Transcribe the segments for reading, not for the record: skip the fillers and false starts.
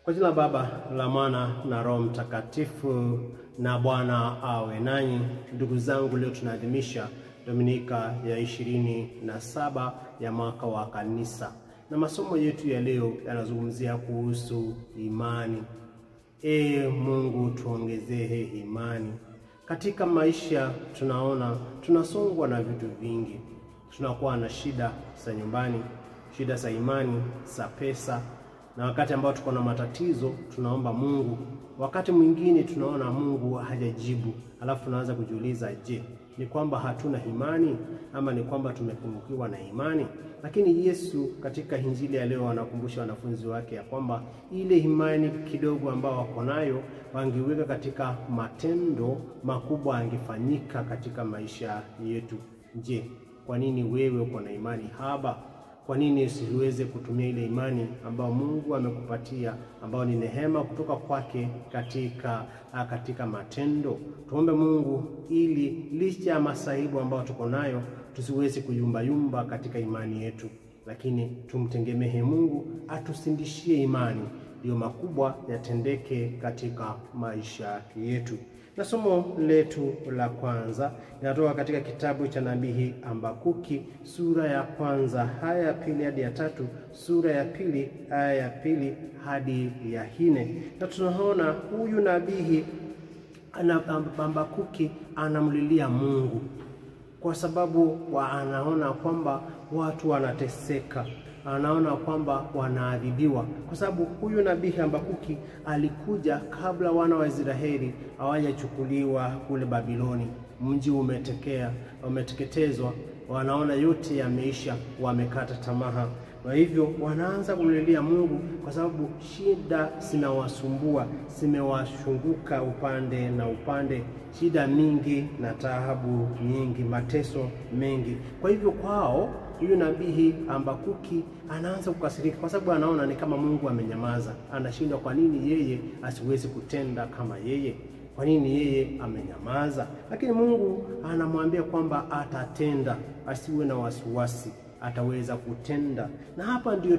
Kwa jina la Baba, la Mwana na Roho Mtakatifu, na Bwana awe nanyi. Ndugu zangu, leo tunaadhimisha Dominika ya 27 ya mwaka wa Kanisa. Na masomo yetu ya leo yanazungumzia kuhusu imani. Mungu tuongezee imani. Katika maisha tunasongwa na vitu vingi. Tunakuwa na shida za nyumbani, shida za imani, za pesa. Na wakati ambao tuko na matatizo, tunaomba Mungu. Wakati mwingine tunaona Mungu hajajibu. Alafu tunaanza kujiuliza, je, ni kwamba hatuna imani ama ni kwamba tumepungukiwa na imani? Lakini Yesu katika Injili ya leo anakumbusha wanafunzi wake ya kwamba ile imani kidogo ambao wako nayo wangeweka katika matendo makubwa angefanyika katika maisha yetu. Je, kwa nini wewe uko na imani haba? Kwa nini usiweze kutumia ile imani ambayo Mungu amekupatia, ambayo ni neema kutoka kwake katika matendo? Tuombe Mungu ili licha ya masaibu ambayo tuko nayo tusiweze kuyumba katika imani yetu, lakini tumtegemee Mungu atusindishie imani ndio makubwa yatendeke katika maisha yetu. Na somo letu la kwanza linatoka katika kitabu cha nabii Habakuki, sura ya kwanza aya ya 2 hadi ya 3, sura ya 2 aya ya 2 hadi ya 4. Na tunaona huyu nabii Habakuki anamlilia Mungu kwa sababu anaona kwamba watu wanateseka, anaona kwamba wanaadhibiwa. Kwa sababu huyu nabii Habakuki alikuja kabla wana wa Israeli hawajachukuliwa kule Babiloni. Mji umeteketezwa, wanaona yote yameisha, wamekata tamaa. Kwa hivyo wanaanza kumlilia Mungu kwa sababu shida zinawasumbua, zimewashunguka upande na upande, shida mingi na taabu nyingi, mateso mengi. Kwa hivyo kwao huyu nabii Habakuki anaanza kukasirika kwa sababu anaona ni kama Mungu amenyamaza. Anashindwa kwa nini yeye asiwezi kutenda kama yeye? Kwa nini yeye amenyamaza? Lakini Mungu anamwambia kwamba atatenda, asiwe na wasiwasi, ataweza kutenda. Na hapa ndio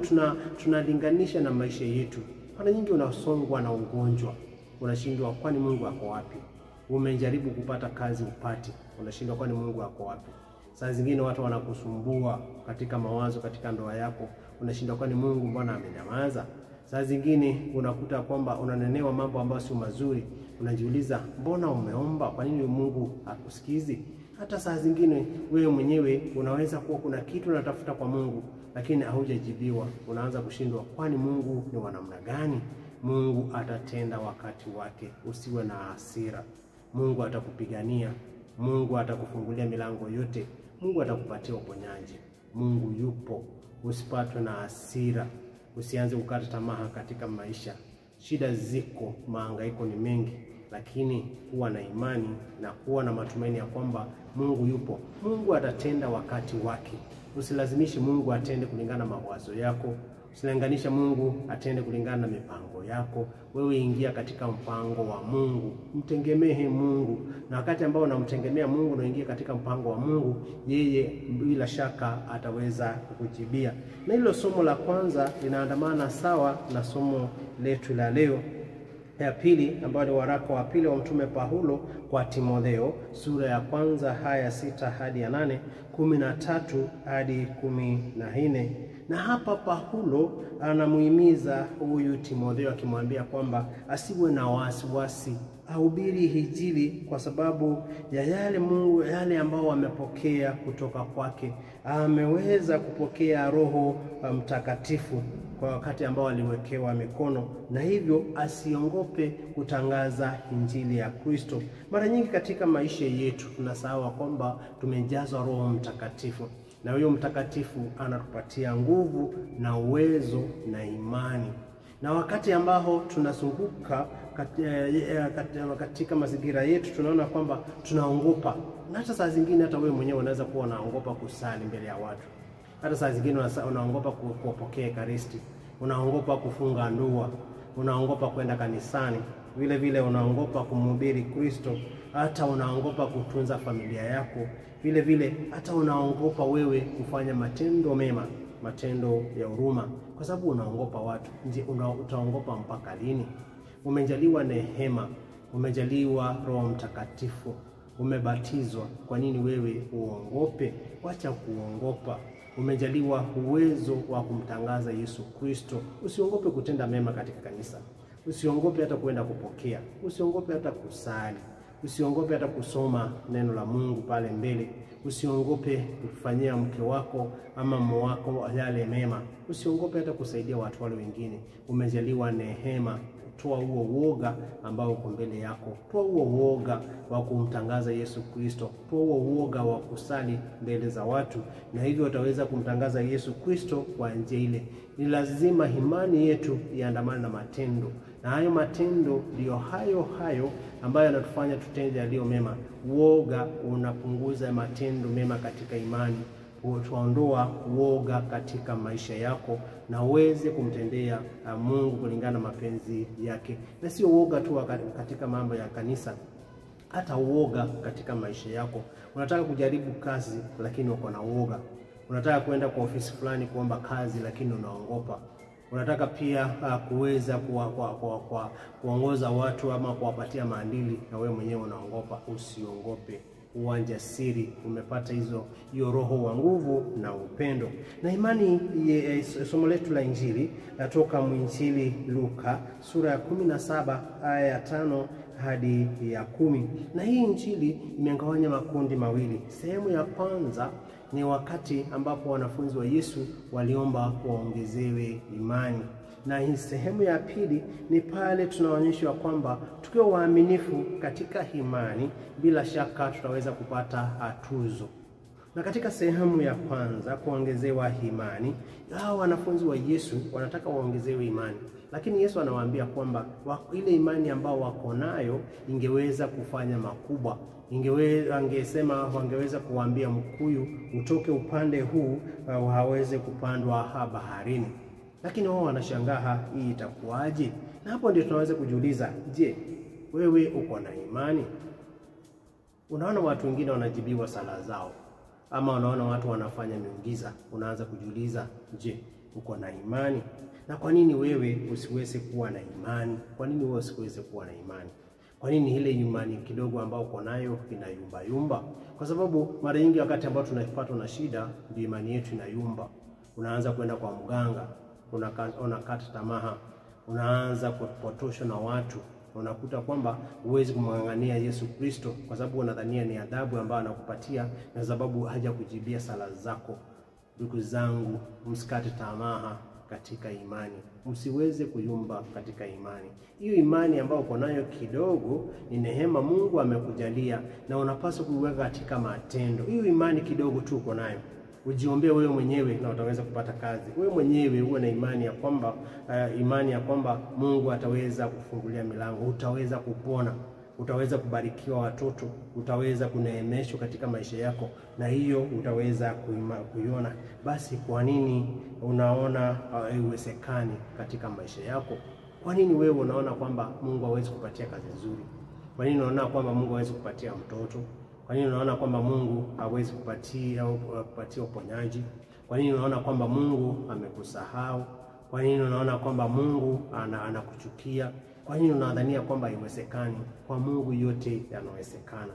tunalinganisha na maisha yetu. Mara nyingi unasongwa na ugonjwa, unashindwa kwani Mungu ako wapi? Umejaribu kupata kazi upati, unashindwa kwani Mungu ako wapi? Saa zingine watu wanakusumbua katika mawazo, katika ndoa yako, unashindwa kwani Mungu mbona amenyamaza? Saa zingine unakuta kwamba unanenewa mambo ambayo sio mazuri, unajiuliza mbona umeomba, kwa nini Mungu hakusikizi? Hata saa zingine wewe mwenyewe unaweza kuwa kuna kitu unatafuta kwa Mungu lakini haujajibiwa, unaanza kushindwa kwani Mungu ni wa namna gani? Mungu atatenda wakati wake, usiwe na hasira. Mungu atakupigania, Mungu atakufungulia milango yote, Mungu atakupatia uponyaji. Mungu yupo, usipatwe na hasira, usianze kukata tamaa katika maisha. Shida ziko, mahangaiko ni mengi, lakini kuwa na imani na kuwa na matumaini ya kwamba Mungu yupo. Mungu atatenda wakati wake. Usilazimishe Mungu atende kulingana na mawazo yako. Usilinganisha Mungu atende kulingana na mipango yako. Wewe ingia katika mpango wa Mungu. Mtegemee Mungu. Na wakati ambao unamtegemea Mungu na ingia katika mpango wa Mungu, yeye bila shaka ataweza kukujibia. Na hilo somo la kwanza linaandamana sawa na somo letu la leo ya pili, ambayo ni waraka wa pili wa Mtume Paulo kwa Timotheo, sura ya kwanza aya 6 hadi ya 8, 13 hadi 14. Na hapa Paulo anamuhimiza huyu Timotheo akimwambia kwamba asiwe na wasiwasi, ahubiri Injili kwa sababu ya yale ambao wamepokea kutoka kwake. Ameweza kupokea Roho Mtakatifu kwa wakati ambao aliwekewa mikono, na hivyo asiongope kutangaza Injili ya Kristo. Mara nyingi katika maisha yetu tunasahau kwamba tumejazwa Roho Mtakatifu, na huyo mtakatifu anatupatia nguvu na uwezo na imani. Na wakati ambao tunazunguka katika mazingira yetu tunaona kwamba tunaogopa. Na hata saa zingine hata wewe mwenyewe unaweza kuwa unaogopa kusali mbele ya watu. Hata saa zingine unaogopa kupokea Ekaristi, unaogopa kufunga ndoa, unaogopa kwenda kanisani, vile vile unaogopa kumhubiri Kristo, hata unaogopa kutunza familia yako, vile vile hata unaogopa wewe kufanya matendo mema, matendo ya huruma. kwa sababu unaongopa watu. Je, utaongopa mpaka lini? Umejaliwa neema, umejaliwa Roho Mtakatifu, umebatizwa, kwa nini wewe uongope? Wacha kuongopa. Umejaliwa uwezo wa kumtangaza Yesu Kristo. Usiongope kutenda mema katika kanisa. Usiongope hata kwenda kupokea. Usiongope hata kusali. Usiongope hata kusoma neno la Mungu pale mbele. Usiongope kufanyia mke wako ama mume wako yale mema. Usiongope hata kusaidia watu wale wengine. Umejaliwa neema. Toa huo woga ambao uko mbele yako. Toa huo woga wa kumtangaza Yesu Kristo. Toa huo woga wa kusali mbele za watu, na hivyo utaweza kumtangaza Yesu Kristo kwa njia ile. Ni lazima imani yetu iandamane na matendo, na hayo matendo ndio hayo ambayo yanatufanya tutende yaliyo mema. Woga unapunguza matendo mema katika imani. Tuondoa woga katika maisha yako na uweze kumtendea Mungu kulingana na mapenzi yake. Na sio woga tu katika mambo ya kanisa, hata woga katika maisha yako. Unataka kujaribu kazi lakini uko na woga. Unataka kwenda kwa ofisi fulani kuomba kazi lakini unaogopa. Unataka pia kuweza kuongoza watu ama kuwapatia maadili na wewe mwenyewe unaogopa. Usiongope. Uwanja siri, umepata hiyo roho wa nguvu na upendo. Na imani, somo letu la Injili natoka mwinjili Luka sura ya 17 aya ya 5 hadi ya 10. Na hii Injili imegawanya makundi mawili. Sehemu ya kwanza ni wakati ambapo wanafunzi wa Yesu waliomba waongezewe imani. Na hii sehemu ya pili ni pale tunaonyeshwa kwamba tukiwa waaminifu katika imani, bila shaka tutaweza kupata tuzo. Na katika sehemu ya kwanza, kuongezewa imani, hao wanafunzi wa Yesu wanataka waongezewe imani, lakini Yesu anawaambia kwamba ile imani ambao wako nayo ingeweza kufanya makubwa. Wangeweza kuambia mkuyu utoke upande huu haweze kupandwa baharini. Lakini wao wanashangaa, hii itakuwaje? Na hapo ndio tunaweza kujiuliza, je, wewe uko na imani? Unaona watu wengine wanajibiwa sala zao, ama unaona watu wanafanya miujiza, unaanza kujiuliza, je, uko na imani? Na kwa nini wewe usiweze kuwa na imani? Kwa nini wewe usiweze kuwa na imani? Kwa nini ile imani kidogo ambayo uko nayo inayumba? Kwa sababu mara nyingi wakati ambao tunapatwa na shida, ndio imani yetu inayumba. Unaanza kwenda kwa mganga, unakata tamaa, unaanza kupotoshwa na watu. Unakuta kwamba huwezi kumng'ang'ania Yesu Kristo kwa sababu unadhania ni adhabu ambayo anakupatia na sababu haja kujibia sala zako. Ndugu zangu, msikate tamaa katika imani. Msiweze kuyumba katika imani. Hiyo imani ambayo uko nayo kidogo ni neema Mungu amekujalia, na unapaswa kuiweka katika matendo. Hiyo imani kidogo tu uko nayo, ujiombee wewe mwenyewe na utaweza kupata kazi. Wewe mwenyewe uwe na imani ya kwamba Mungu ataweza kufungulia milango, utaweza kupona, utaweza kubarikiwa watoto, utaweza kuneemeshwa katika maisha yako, na hiyo utaweza kuiona. Basi kwa nini unaona haiwezekani katika maisha yako? Kwa nini wewe unaona kwamba Mungu hawezi kupatia kazi nzuri? Kwa nini unaona kwamba Mungu hawezi kupatia mtoto? Kwa nini unaona kwamba Mungu hawezi kupatia uponyaji? Kwa nini unaona kwamba Mungu amekusahau? Kwa nini unaona kwamba Mungu anakuchukia? Kwa nini unadhania kwamba haiwezekani? Kwa Mungu yote yanawezekana.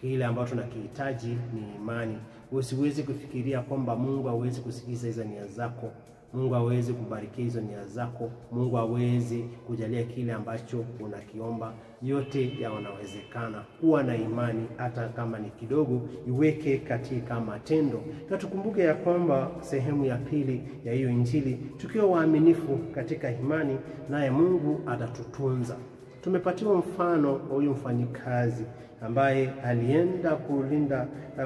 Kile ambacho tunakihitaji ni imani. Usiweze kufikiria kwamba Mungu hawezi kusikiza hizo nia zako. Mungu hawezi kubariki hizo nia zako. Mungu hawezi kujalia kile ambacho unakiomba. Yote yanawezekana. Kuwa na imani hata kama ni kidogo, iweke katika matendo. Na tukumbuke ya kwamba sehemu ya pili ya hiyo Injili, tukiwa waaminifu katika imani, naye Mungu atatutunza. Tumepatiwa mfano wa huyu mfanyikazi ambaye alienda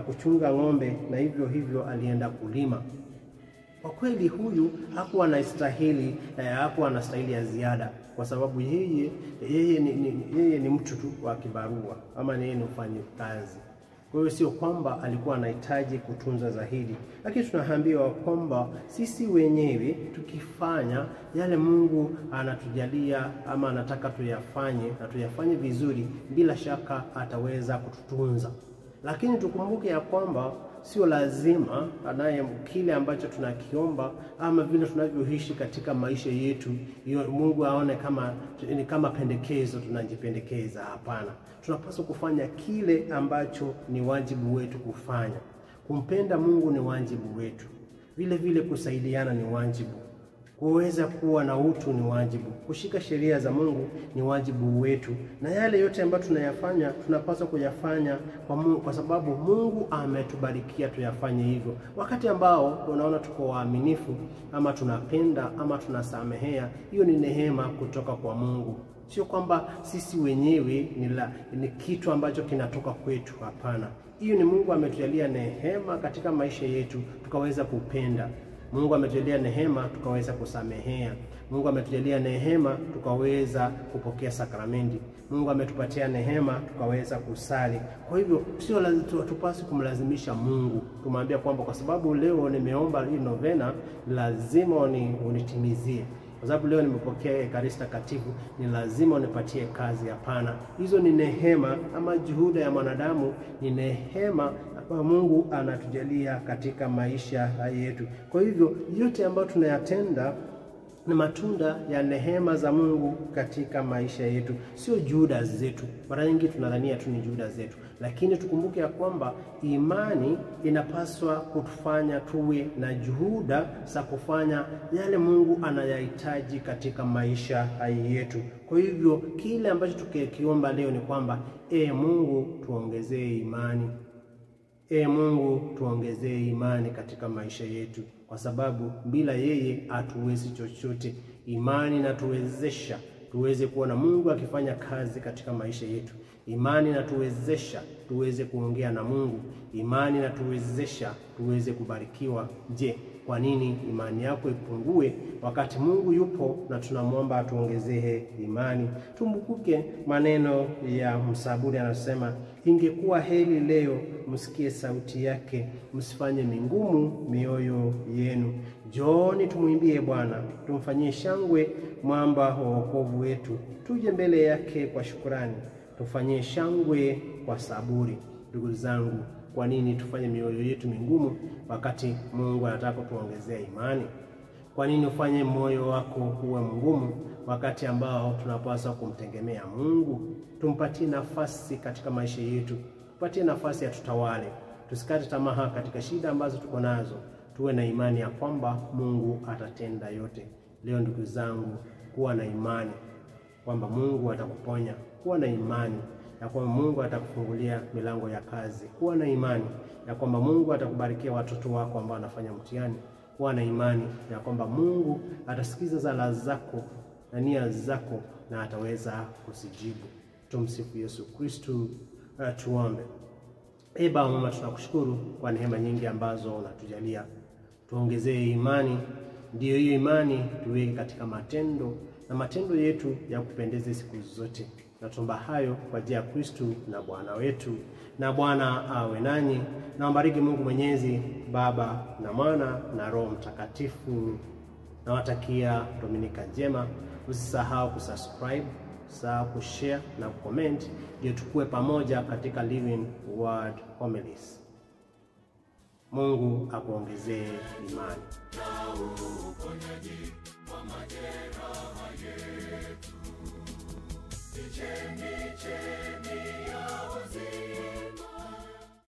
kuchunga ng'ombe, na hivyo alienda kulima. Kwa kweli huyu hakuwa anastahili ya ziada, kwa sababu yeye ni mtu tu wa kibarua, ama yeye ni mfanyikazi. Kwa hiyo sio kwamba alikuwa anahitaji kutunza zaidi. Lakini tunaambiwa kwamba sisi wenyewe tukifanya yale Mungu anatujalia ama anataka tuyafanye, na tuyafanye vizuri, bila shaka ataweza kututunza. Lakini tukumbuke ya kwamba sio lazima kile ambacho tunakiomba ama vile tunavyoishi katika maisha yetu Mungu aone kama pendekezo tunajipendekeza. Hapana, tunapaswa kufanya kile ambacho ni wajibu wetu kufanya. Kumpenda Mungu ni wajibu wetu, vile vile kusaidiana ni wajibu, kuweza kuwa na utu ni wajibu, kushika sheria za Mungu ni wajibu wetu, na yale yote ambayo tunayafanya tunapaswa kuyafanya kwa Mungu, kwa sababu Mungu ametubarikia tuyafanye hivyo. Wakati ambao unaona tuko waaminifu ama tunapenda ama tunasamehea, hiyo ni neema kutoka kwa Mungu. Sio kwamba sisi wenyewe ni kitu ambacho kinatoka kwetu, hapana. Hiyo ni Mungu ametujalia neema katika maisha yetu tukaweza kupenda. Mungu ametujalia neema tukaweza kusamehea. Mungu ametujalia neema tukaweza kupokea sakramenti. Mungu ametupatia neema tukaweza kusali. Kwa hivyo sio lazima tupasi kumlazimisha Mungu. Tumwambia kwamba kwa sababu leo nimeomba hii novena lazima unitimizie. Kwa sababu leo nimepokea Ekaristi Takatifu ni lazima unipatie kazi. Hapana. Hizo ni neema ama juhuda ya mwanadamu, ni neema Mungu anatujalia katika maisha yetu. Kwa hivyo yote ambayo tunayatenda ni matunda ya neema za Mungu katika maisha yetu, sio juhuda zetu. Mara nyingi tunadhania tu ni juhuda zetu, lakini tukumbuke ya kwamba imani inapaswa kutufanya tuwe na juhuda za kufanya yale Mungu anayahitaji katika maisha yetu. Kwa hivyo kile ambacho tukiomba leo ni kwamba Mungu tuongezee imani. Mungu tuongezee imani katika maisha yetu, kwa sababu bila yeye hatuwezi chochote. Imani inatuwezesha tuweze kuona Mungu akifanya kazi katika maisha yetu. Imani inatuwezesha tuweze kuongea na Mungu. Imani inatuwezesha tuweze kubarikiwa. Je, kwa nini imani yako ipungue wakati Mungu yupo na tunamwomba atuongezee imani? Tumbukuke maneno ya msaburi, anasema ingekuwa heri leo msikie sauti yake, msifanye mingumu mioyo yenu. Njooni tumuimbie Bwana, tumfanyie shangwe mwamba wa wokovu wetu. Tuje mbele yake kwa shukrani, tufanyie shangwe kwa saburi. Ndugu zangu, kwa nini tufanye mioyo yetu mingumu wakati Mungu anataka tuongezea imani? Kwa nini ufanye moyo wako uwe mgumu wakati ambao tunapaswa kumtegemea Mungu? Tumpatie nafasi katika maisha yetu, tupatie nafasi ya tutawale. Tusikate tamaa katika shida ambazo tuko nazo. Tuwe na imani ya kwamba Mungu atatenda yote. Leo ndugu zangu, kuwa na imani kwamba Mungu atakuponya. Kuwa na imani ya kwamba Mungu atakufungulia milango ya kazi. Kuwa na imani ya kwamba Mungu atakubarikia watoto wako ambao wanafanya mtihani. Kuwa na imani ya kwamba Mungu atasikiza sala zako na nia zako na ataweza kusijibu. Tumsifu Yesu Kristo. Tuombe. Baba Mama, tunakushukuru kwa neema nyingi ambazo unatujalia. Tuongezee imani, ndiyo hiyo imani tuweke katika matendo, na matendo yetu ya kupendeza siku zote. Natomba hayo kwa njia ya Kristo na Bwana wetu. Na Bwana awe nanyi, na mbariki Mungu Mwenyezi, Baba na Mwana na Roho Mtakatifu. Nawatakia Dominika njema. Usisahau kusubscribe, usisahau kushare na comment, ndio tukue pamoja katika Living Word Homilies. Mungu akuongezee imani. Na uponyaji wa majeraha yetu. Chemichemi